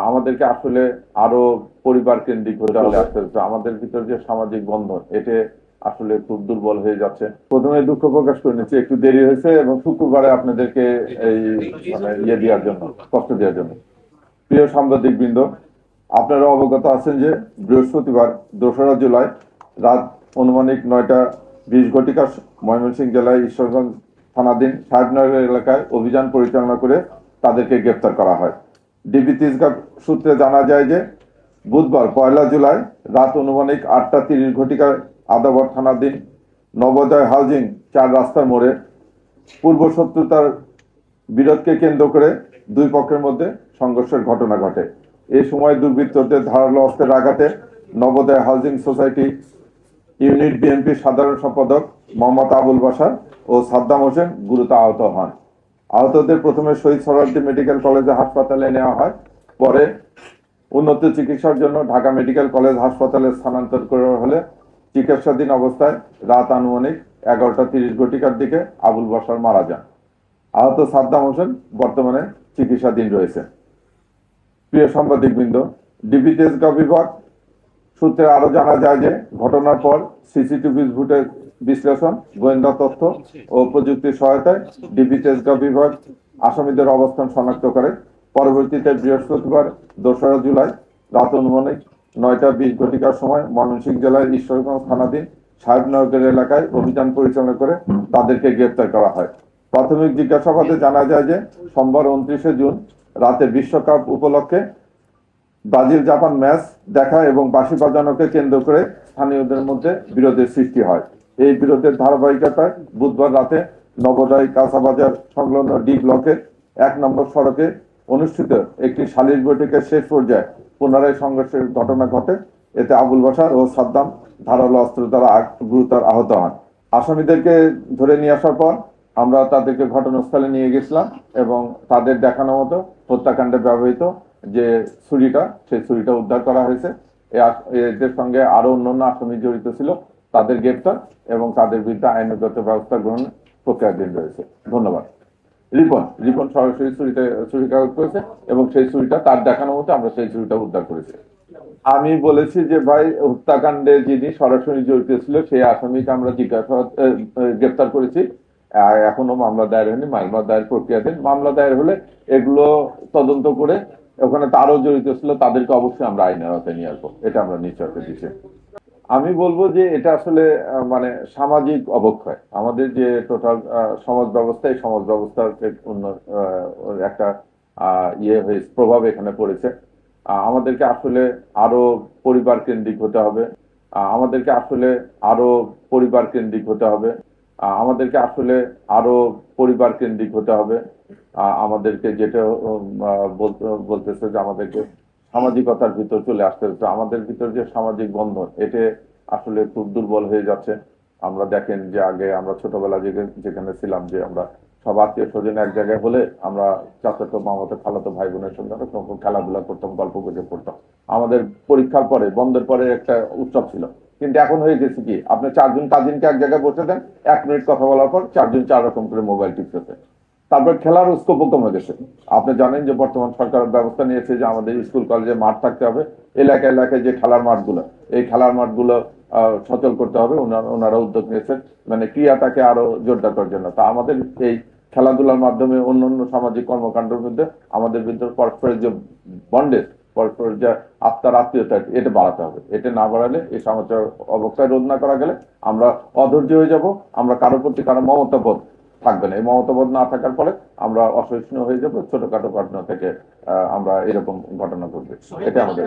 আমাদেরকে আসলে আরো পরিবার কেন্দ্রিক হতে হবে আস্তে আস্তে। আমাদের ভিতর যে সামাজিক বন্ধন এটা আসলে খুব দুর্বল হয়ে যাচ্ছে। প্রথমে দুঃখ প্রকাশ করে নিচ্ছি, একটু দেরি হয়েছে এবং শুক্রবারে আপনাদেরকে এই মানে দেওয়ার জন্য, কষ্ট দেওয়ার জন্য। প্রিয় সাংবাদিক বৃন্দ, আপনারা অবগত আছেন যে বৃহস্পতিবার 2রা জুলাই রাত অনুমানিক 9টা 20 ঘটিকা ময়মনসিংহ জেলায় ঈশ্বরগঞ্জ থানাধীন সাহেবনগর এলাকায় অভিযান পরিচালনা করে তাদেরকে গ্রেপ্তার করা হয়। ডিবি তিসগাঁ সূত্রে জানা যায় যে বুধবার 1লা জুলাই রাত অনুমানিক 8টা 30 ঘটিকায় আদাবর থানাধীন নবোদয় হাউজিং 4 রাস্তার মোড়ে পূর্ব শত্রুতার বিরোধকে কেন্দ্র করে দুই পক্ষের মধ্যে সংঘর্ষের ঘটনা ঘটে। এই সময় দুর্বৃত্তদের ধারালো অস্ত্রের আঘাতে Navodaya housing society unit BNP সাধারণ সম্পাদক মোহাম্মদ আবুল বাশার ও সাদ্দাম হোসেন গুরুতর আহত হন। আহতদের প্রথমে শহীদ সোহরাওয়ার্দী মেডিকেল কলেজে হাসপাতালে নেওয়া হয়, পরে উন্নত চিকিৎসার জন্য ঢাকা মেডিকেল কলেজ হাসপাতালে স্থানান্তর করা হলে চিকিৎসাধীন অবস্থায় রাত আনুমানিক 11টা 30 ঘটিকার দিকে আবুল বাশার মারা যান। আহত সাদ্দাম হোসেন বর্তমানে চিকিৎসাধীন রয়েছে। প্রিয় সাংবাদিকবৃন্দ, ডিবি তেজগাঁও বিভাগ সূত্রে আরো জানা যায় যে ঘটনার পর সিসিটিভি ফুটেজ বিশ্লেষণ, গোয়েন্দা তথ্য ও প্রযুক্তির সহায়তায় ডিবি তেজগাঁও বিভাগ আসামিদের অবস্থান শনাক্ত করে। পরবর্তীতে বৃহস্পতিবার 2রা জুলাই রাত অনুমানিক 9টা 20 ঘটিকার সময় ময়মনসিংহ জেলার ঈশ্বরগঞ্জ থানাধীন সাহেবনগর এলাকায় অভিযান পরিচালনা করে তাদেরকে গ্রেপ্তার করা হয়। প্রাথমিক জিজ্ঞাসাবাদে জানা যায় যে সোমবার 29শে জুন রাতে বিশ্বকাপ উপলক্ষে ব্রাজিল জাপান ম্যাচ দেখা এবং বাঁশি বাজানোকে কেন্দ্র করে স্থানীয়দের মধ্যে বিরোধের সৃষ্টি হয়। এই বিরোধের ধারাবাহিকতায় বুধবার রাতে নবোদয় কাঁচাবাজার সংলগ্ন ডি ব্লকের 1 নম্বর সড়কে অনুষ্ঠিত একটি সালিশ বৈঠকের শেষ পর্যায়ে পুনরায় সংঘর্ষের ঘটনা ঘটে। এতে আবুল বাশার ও সাদ্দাম ধারালো অস্ত্র দ্বারা গুরুতর আহত হন। আসামিদেরকে ধরে নিয়ে আসার পর আমরা তাদেরকে ঘটনাস্থলে নিয়ে গেছিলাম এবং তাদের দেখানো মতো হত্যাকাণ্ডে ব্যবহৃত যে ছুরিটা, সেই ছুরিটা উদ্ধার করা হয়েছে। এদের সঙ্গে আরো অন্যান্য আসামি জড়িত ছিল, তাদের গ্রেপ্তার এবং তাদের বিরুদ্ধে আইনগত ব্যবস্থা গ্রহণ প্রক্রিয়াধীন রয়েছে। ধন্যবাদ। রিপন রিপন সরাসরি ছুরি কাগজ করেছে এবং সেই ছুরিটা তার দেখানো মতো আমরা সেই ছুরিটা উদ্ধার করেছি। আমি বলেছি যে ভাই, হত্যাকাণ্ডে যিনি সরাসরি জড়িত ছিল সেই আসামিকে আমরা গ্রেপ্তার করেছি। এখনো মামলা দায়ের হয়নি, মামলা দায়ের প্রক্রিয়াধীন। মামলা দায়ের হলে এগুলো তদন্ত করে ওখানে তারও জড়িত ছিল তাদেরকে অবশ্যই আমরা আইনের আওতায় নিয়ে আসবো, এটা আমরা নিশ্চয়তা দিচ্ছি। আমি বলবো যে এটা আসলে মানে সামাজিক অবক্ষয়। আমাদের যে টোটাল সমাজ ব্যবস্থা, এই সমাজ ব্যবস্থার একটা প্রভাব এখানে পড়েছে। আমাদেরকে আসলে আরো পরিবার কেন্দ্রিক হতে হবে। আমাদেরকে আসলে আরো পরিবার কেন্দ্রিক হতে হবে। আমাদেরকে আসলে আরো পরিবার কেন্দ্রিক হতে হবে। আমাদেরকে যেটা বলতেছে যে আমাদেরকে সামাজিকতার ভিতর চলে আসতে হচ্ছে। আমাদের ভিতর যে সামাজিক বন্ধন এটা আসলে খুব দুর্বল হয়ে যাচ্ছে। আমরা দেখেন যে আগে আমরা ছোটবেলা যেখানে ছিলাম, যে আমরা সব আত্মীয় স্বজন এক জায়গায় হলে আমরা চাচাতো মামাতো খালাতো ভাই বোনের সঙ্গে তখন খেলাধুলা করতাম, গল্প গুজব করতাম। আমাদের পরীক্ষার পরে, বন্ধের পরে একটা উৎসব ছিল। কিন্তু এখন হয়ে গেছে কি, আপনি 4 জন কাজিনকে এক জায়গায় বসে দেন, 1 মিনিট কথা বলার পর 4 জন 4 রকম করে মোবাইল টিপতেছে। তারপর খেলার স্কোপও কমে গেছে। আপনি জানেন যে বর্তমান সরকার ব্যবস্থা নিয়েছে যে আমাদের স্কুল কলেজে মাঠ থাকতে হবে, এলাকায় এলাকায় যে খেলার মাঠগুলো, এই খেলার মাঠগুলো সচল করতে হবে। ওনারা উদ্যোগ নিয়েছেন মানে ক্রিয়াটাকে আরো জোরদার করার জন্য। তা আমাদের এই খেলাধুলার মাধ্যমে অন্যান্য সামাজিক কর্মকাণ্ডের মধ্যে আমাদের ভিতরে পরস্পরের যে বন্ডেজ, পরস্পরের যে আত্মার আত্মীয়তা, এটা বাড়াতে হবে। এটা না বাড়ালে এই সমাজের অবক্ষয় রোধ না করা গেলে আমরা অধৈর্য হয়ে যাব। আমরা কারোর প্রতি কারো মমতাবোধ থাকবে না। এই মমতাবোধ না থাকার পরে আমরা অসহিষ্ণু হয়ে যাবো। ছোটখাটো ঘটনা থেকে আমরা এরকম ঘটনা ঘটবে, এটা আমাদের